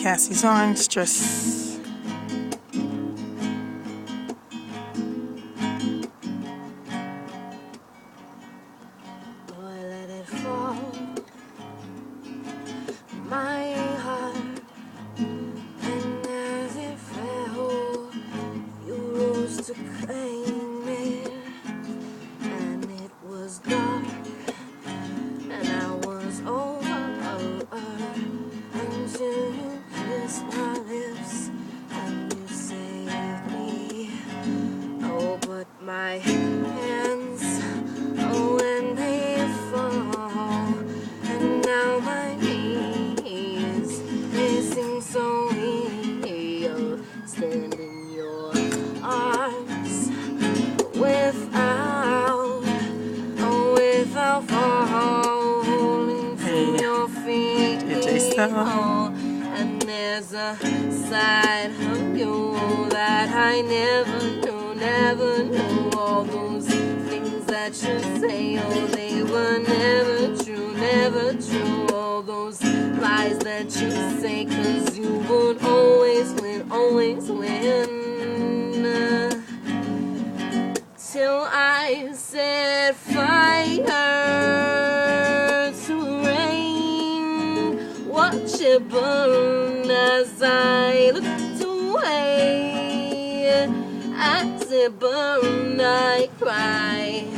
Cassie songs, just boy, let it fall, my heart, and as it fell, you rose to claim it, and it was dark, and I was over, until you kissed my lips, and you saved me. Oh, but my hands, oh, when they fall, and now my knees, they seem so weak. Oh, stand in your arms without falling to your feet. Oh, and there's a side of you that I never knew. All those things that you say, oh, they were never true. All those lies that you say, 'cause you would always win. Till I set fire to rain, watch it burn as I looked away. As it burned, I cried,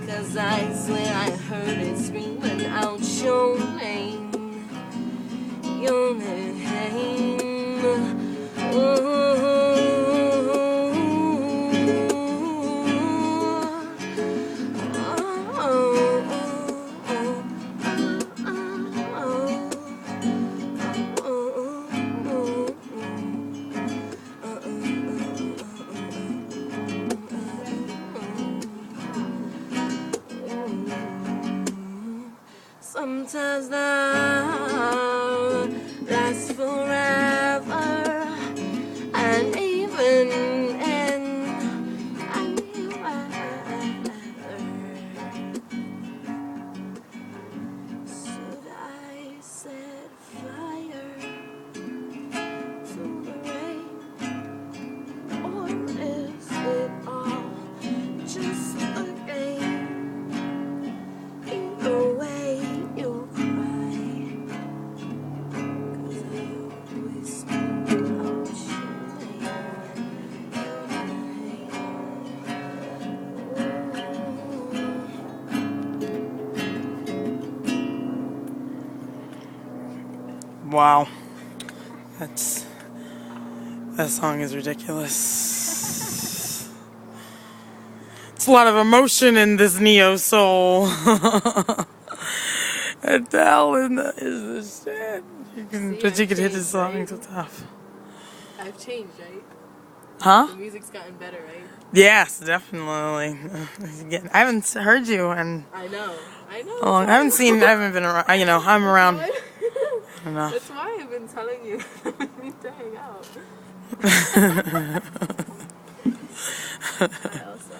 'cause I swear I heard it screaming out your name, your name. Ooh. Sometimes love lasts forever, and even should I set fire to the rain, or is it all just a game? Either way you cry, 'cause I always think about wow. That song is ridiculous. It's a lot of emotion in this neo soul. ADELE is the shit. But you can hit the song so tough. I've changed, right? Huh? The music's gotten better, right? Yes, definitely. I haven't heard you and I know. I haven't been around. I'm around. Enough. That's why I've been telling you we need to hang out. I also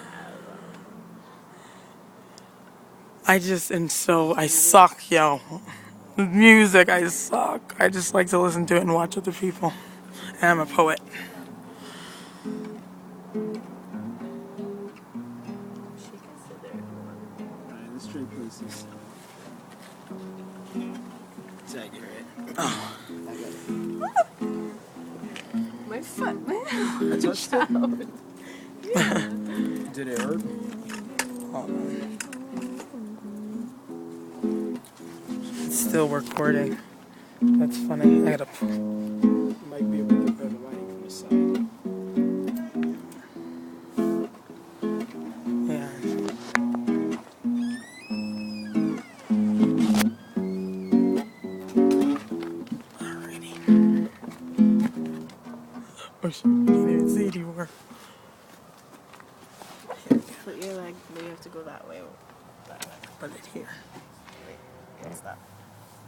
have. I suck, yo. With music, I suck. I just like to listen to it and watch other people. And I'm a poet. She can sit there if you want. Alright, let's trade places. Zach, you're it. Oh. I got it. My foot, man. I touched it. Yeah. Did it hurt? Oh. It's still recording. That's funny. I gotta. Might be able to get better lighting from the side. Yeah. Alrighty. Oh shit, I can't even see anymore. Put your leg, maybe you have to go that way. Put it here. What's that?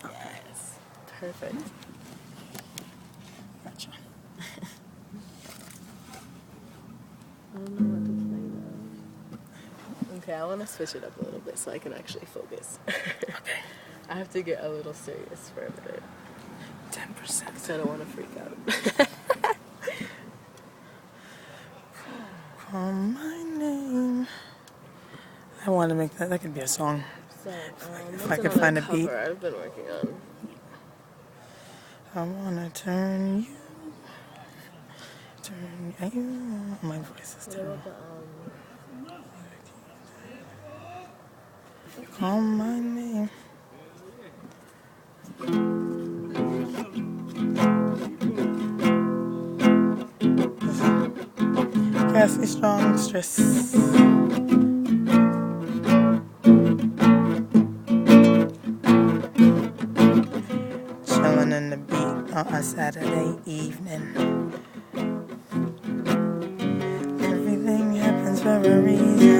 Yes. Perfect. Gotcha. I don't know what to play though. Okay, I want to switch it up a little bit so I can actually focus. Okay. I have to get a little serious for a minute. 10%. So I don't want to freak out. Call my name. I want to make that. That could be a song. So, If I could find a beat. I've been working on. I wanna turn you. My voice is terrible. Call my name. Cassie Strong Stress. Chilling in the beat on a Saturday evening. Everything happens for a reason.